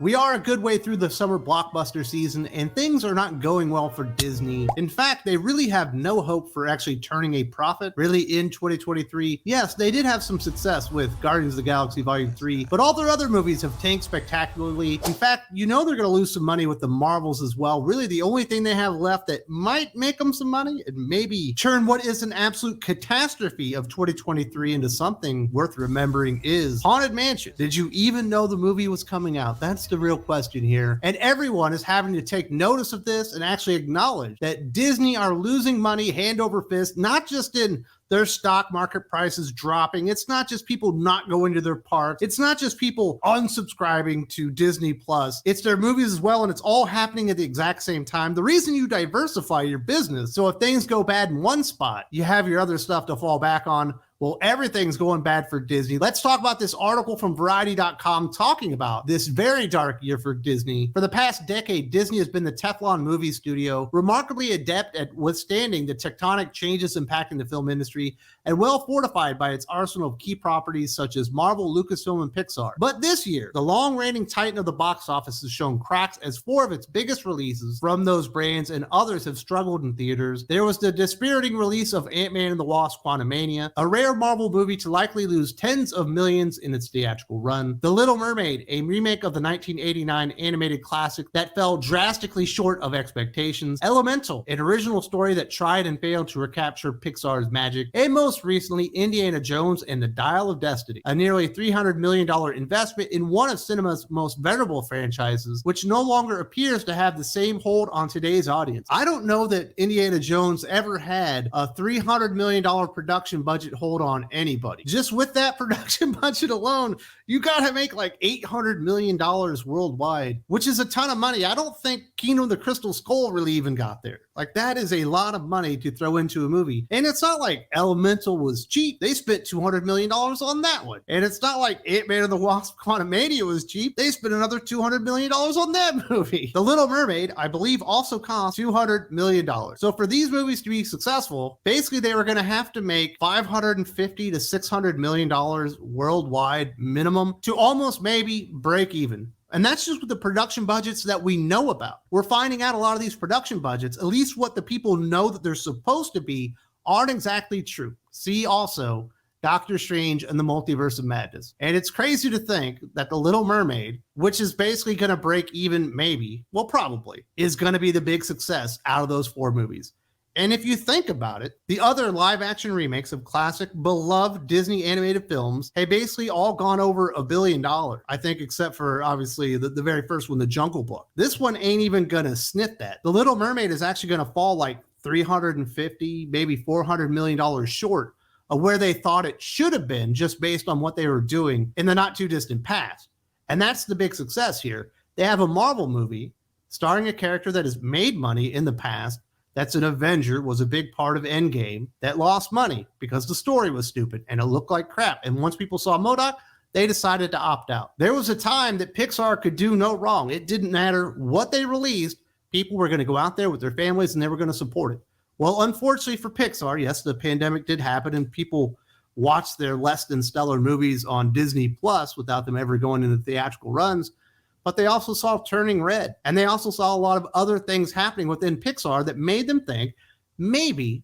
We are a good way through the summer blockbuster season, and things are not going well for Disney. In fact, they really have no hope for actually turning a profit really in 2023. Yes, they did have some success with Guardians of the Galaxy Volume 3, but all their other movies have tanked spectacularly. In fact, you know they're going to lose some money with the Marvels as well. Really, the only thing they have left that might make them some money and maybe turn what is an absolute catastrophe of 2023 into something worth remembering is Haunted Mansion. Did you even know the movie was coming out? That's the real question here. And everyone is having to take notice of this and actually acknowledge that Disney are losing money hand over fist, not just in their stock market prices dropping. It's not just people not going to their parks. It's not just people unsubscribing to Disney Plus. It's their movies as well, and it's all happening at the exact same time. The reason you diversify your business, so if things go bad in one spot, you have your other stuff to fall back on. Well, everything's going bad for Disney. Let's talk about this article from Variety.com talking about this very dark year for Disney. For the past decade, Disney has been the Teflon movie studio, remarkably adept at withstanding the tectonic changes impacting the film industry, and well fortified by its arsenal of key properties such as Marvel, Lucasfilm, and Pixar. But this year, the long-reigning titan of the box office has shown cracks as 4 of its biggest releases from those brands and others have struggled in theaters. There was the dispiriting release of Ant-Man and the Wasp: Quantumania, a rare Marvel movie to likely lose tens of millions in its theatrical run. The Little Mermaid, a remake of the 1989 animated classic that fell drastically short of expectations. Elemental, an original story that tried and failed to recapture Pixar's magic. And most recently, Indiana Jones and the Dial of Destiny, a nearly $300 million investment in one of cinema's most venerable franchises, which no longer appears to have the same hold on today's audience. I don't know that Indiana Jones ever had a $300 million production budget hold on anybody. Just with that production budget alone, you gotta make like $800 million worldwide, which is a ton of money. I don't think Kingdom of the Crystal Skull really even got there. Like, that is a lot of money to throw into a movie. And it's not like Elemental was cheap. They spent $200 million on that one. And it's not like Ant-Man and the Wasp: Quantumania was cheap. They spent another $200 million on that movie. The Little Mermaid, I believe, also cost $200 million. So for these movies to be successful, basically they were going to have to make $550 to $600 million worldwide minimum to almost maybe break even. And that's just with the production budgets that we know about. We're finding out a lot of these production budgets, at least what the people know that they're supposed to be, aren't exactly true. See also Doctor Strange and the Multiverse of Madness. And it's crazy to think that The Little Mermaid, which is basically going to break even maybe, well, probably, is going to be the big success out of those 4 movies. And if you think about it, the other live-action remakes of classic, beloved Disney animated films have basically all gone over $1 billion. I think except for, obviously, the very first one, The Jungle Book. This one ain't even going to sniff that. The Little Mermaid is actually going to fall like $350, maybe $400 million short of where they thought it should have been just based on what they were doing in the not-too-distant past. And that's the big success here. They have a Marvel movie starring a character that has made money in the past, that's an Avenger, was a big part of Endgame, that lost money because the story was stupid and it looked like crap. And once people saw MODOK, they decided to opt out. There was a time that Pixar could do no wrong. It didn't matter what they released. People were going to go out there with their families and they were going to support it. Well, unfortunately for Pixar, yes, the pandemic did happen and people watched their less than stellar movies on Disney Plus without them ever going into theatrical runs. But they also saw Turning Red, and they also saw a lot of other things happening within Pixar that made them think maybe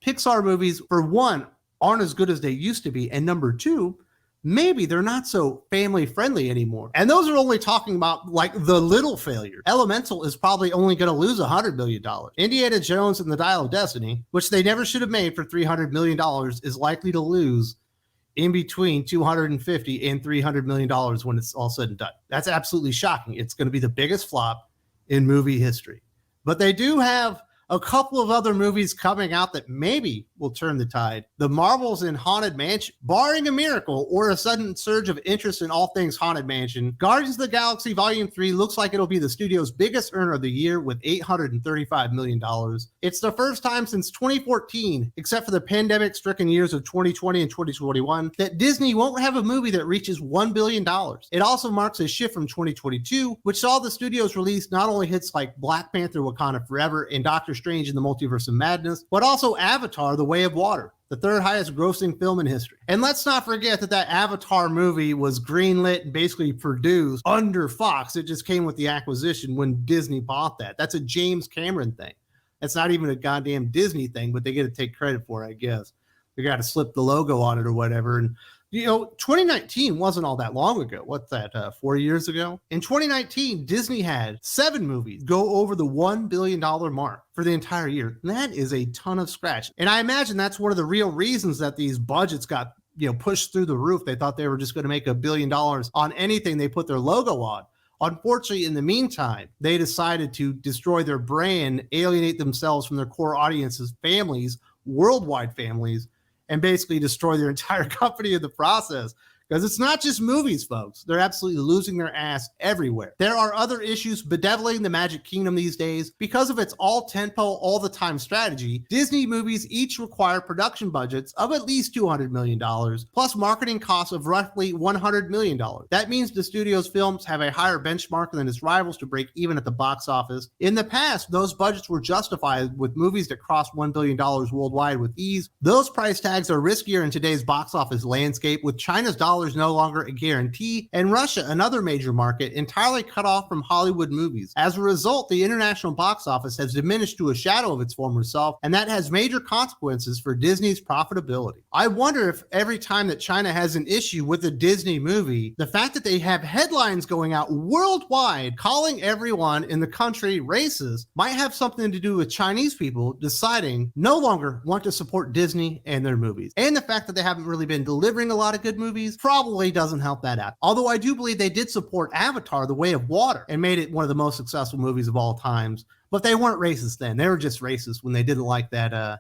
Pixar movies, for one, aren't as good as they used to be, and number 2, maybe they're not so family friendly anymore. And those are only talking about like the little failure. Elemental is probably only going to lose $100 million. Indiana Jones and the Dial of Destiny, which they never should have made for $300 million, is likely to lose in between $250 and $300 million when it's all said and done. That's absolutely shocking. It's going to be the biggest flop in movie history. But they do have a couple of other movies coming out that maybe will turn the tide. The Marvels in Haunted Mansion, barring a miracle or a sudden surge of interest in all things Haunted Mansion, Guardians of the Galaxy Volume 3 looks like it'll be the studio's biggest earner of the year with $835 million. It's the first time since 2014, except for the pandemic-stricken years of 2020 and 2021, that Disney won't have a movie that reaches $1 billion. It also marks a shift from 2022, which saw the studio's release not only hits like Black Panther: Wakanda Forever and Doctor Strange in the Multiverse of Madness, but also Avatar: The Way of Water, the third highest grossing film in history. And let's not forget that that Avatar movie was greenlit and basically produced under Fox. It just came with the acquisition when Disney bought that. That's a James Cameron thing. That's not even a goddamn Disney thing, but they get to take credit for it, I guess. They got to slip the logo on it or whatever. And 2019 wasn't all that long ago. What's that, 4 years ago? In 2019, Disney had 7 movies go over the $1 billion mark for the entire year. And that is a ton of scratch. And I imagine that's one of the real reasons that these budgets got pushed through the roof. They thought they were just going to make $1 billion on anything they put their logo on. Unfortunately, in the meantime, they decided to destroy their brand, alienate themselves from their core audiences, families, worldwide families, and basically destroy their entire company in the process. Because it's not just movies, folks. They're absolutely losing their ass everywhere. There are other issues bedeviling the Magic Kingdom these days. Because of its all-tempo, all-the-time strategy, Disney movies each require production budgets of at least $200 million, plus marketing costs of roughly $100 million. That means the studio's films have a higher benchmark than its rivals to break even at the box office. In the past, those budgets were justified with movies that crossed $1 billion worldwide with ease. Those price tags are riskier in today's box office landscape, with China's dollar is no longer a guarantee, and Russia, another major market, entirely cut off from Hollywood movies. As a result, the international box office has diminished to a shadow of its former self, and that has major consequences for Disney's profitability. I wonder if every time that China has an issue with a Disney movie, the fact that they have headlines going out worldwide calling everyone in the country racist might have something to do with Chinese people deciding no longer want to support Disney and their movies. And the fact that they haven't really been delivering a lot of good movies probably doesn't help that out. Although I do believe they did support Avatar, The Way of Water, and made it one of the most successful movies of all times. But they weren't racist then. They were just racist when they didn't like that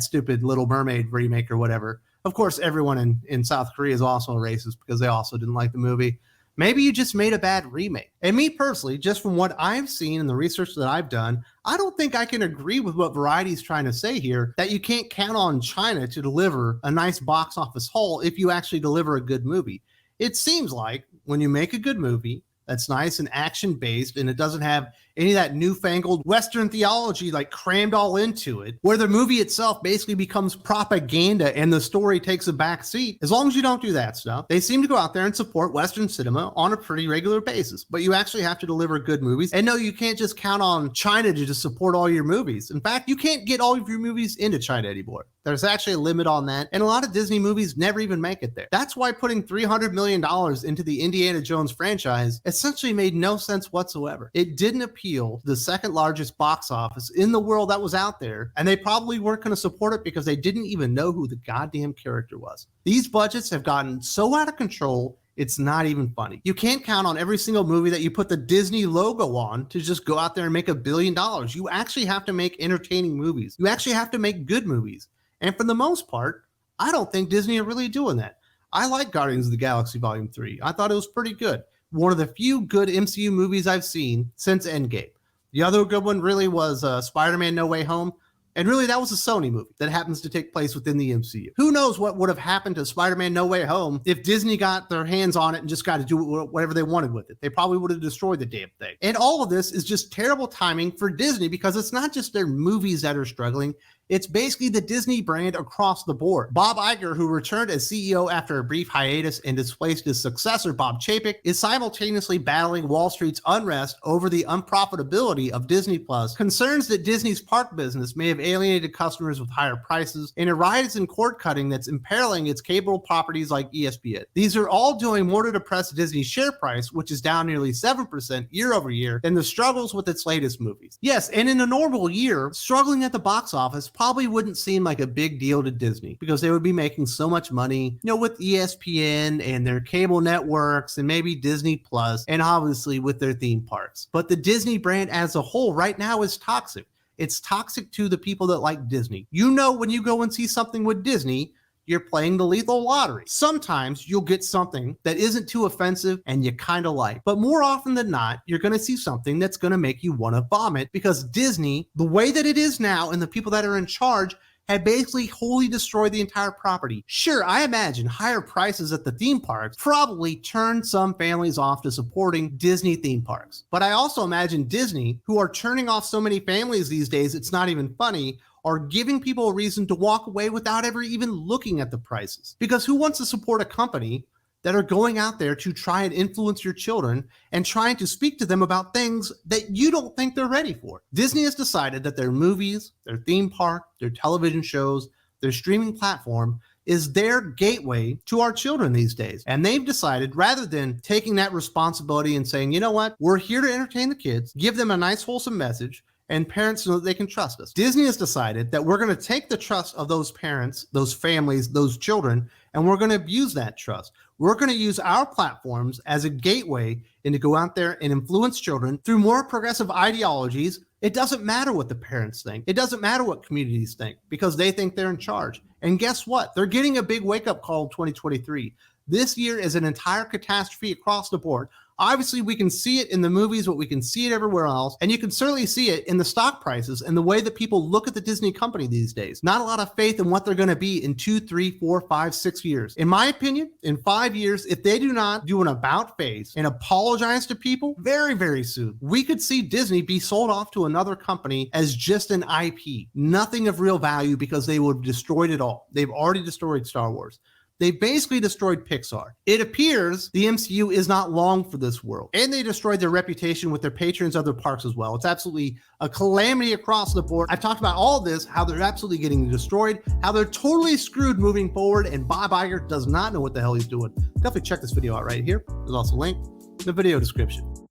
stupid Little Mermaid remake or whatever. Of course, everyone in South Korea is also a racist because they also didn't like the movie. Maybe you just made a bad remake. And me personally, just from what I've seen and the research that I've done, I don't think I can agree with what Variety is trying to say here, that you can't count on China to deliver a nice box office haul if you actually deliver a good movie. It seems like when you make a good movie that's nice and action-based and it doesn't have any of that newfangled Western theology like crammed all into it, where the movie itself basically becomes propaganda and the story takes a back seat. As long as you don't do that stuff, they seem to go out there and support Western cinema on a pretty regular basis. But you actually have to deliver good movies. And no, you can't just count on China to just support all your movies. In fact, you can't get all of your movies into China anymore. There's actually a limit on that. And a lot of Disney movies never even make it there. That's why putting $300 million into the Indiana Jones franchise essentially made no sense whatsoever. It didn't appeal to the second largest box office in the world that was out there, and they probably weren't going to support it because they didn't even know who the goddamn character was. These budgets have gotten so out of control, it's not even funny. You can't count on every single movie that you put the Disney logo on to just go out there and make $1 billion. You actually have to make entertaining movies. You actually have to make good movies. And for the most part, I don't think Disney are really doing that. I like Guardians of the Galaxy Volume 3. I thought it was pretty good. One of the few good MCU movies I've seen since Endgame. The other good one really was Spider-Man No Way Home. And really, that was a Sony movie that happens to take place within the MCU. Who knows what would have happened to Spider-Man No Way Home if Disney got their hands on it and just got to do whatever they wanted with it. They probably would have destroyed the damn thing. And all of this is just terrible timing for Disney because it's not just their movies that are struggling. It's basically the Disney brand across the board. Bob Iger, who returned as CEO after a brief hiatus and displaced his successor, Bob Chapek, is simultaneously battling Wall Street's unrest over the unprofitability of Disney Plus, concerns that Disney's park business may have alienated customers with higher prices, and a rise in cord cutting that's imperiling its cable properties like ESPN. These are all doing more to depress Disney's share price, which is down nearly 7% year over year, than the struggles with its latest movies. Yes, and in a normal year, struggling at the box office probably wouldn't seem like a big deal to Disney because they would be making so much money, with ESPN and their cable networks and maybe Disney Plus, and obviously with their theme parks. But the Disney brand as a whole right now is toxic. It's toxic to the people that like Disney. When you go and see something with Disney, you're playing the lethal lottery. Sometimes you'll get something that isn't too offensive and you kind of like. But more often than not, you're going to see something that's going to make you want to vomit because Disney, the way that it is now and the people that are in charge, have basically wholly destroyed the entire property. Sure, I imagine higher prices at the theme parks probably turned some families off to supporting Disney theme parks. But I also imagine Disney, who are turning off so many families these days, it's not even funny, are giving people a reason to walk away without ever even looking at the prices. Because who wants to support a company that are going out there to try and influence your children and trying to speak to them about things that you don't think they're ready for? Disney has decided that their movies, their theme park, their television shows, their streaming platform is their gateway to our children these days. And they've decided, rather than taking that responsibility and saying, you know what, we're here to entertain the kids, give them a nice wholesome message, and parents know that they can trust us. Disney has decided that we're going to take the trust of those parents, those families, those children, and we're going to abuse that trust. We're going to use our platforms as a gateway and to go out there and influence children through more progressive ideologies. It doesn't matter what the parents think. It doesn't matter what communities think, because they think they're in charge. And guess what? They're getting a big wake-up call in 2023. This year is an entire catastrophe across the board. Obviously, we can see it in the movies, but we can see it everywhere else. And you can certainly see it in the stock prices and the way that people look at the Disney company these days. Not a lot of faith in what they're going to be in 2, 3, 4, 5, 6 years. In my opinion, in 5 years, if they do not do an about face and apologize to people very, very soon, we could see Disney be sold off to another company as just an IP. Nothing of real value, because they would have destroyed it all. They've already destroyed Star Wars. They basically destroyed Pixar. It appears the MCU is not long for this world. And they destroyed their reputation with their patrons of their parks as well. It's absolutely a calamity across the board. I've talked about all this, how they're absolutely getting destroyed, how they're totally screwed moving forward, and Bob Iger does not know what the hell he's doing. Definitely check this video out right here. There's also a link in the video description.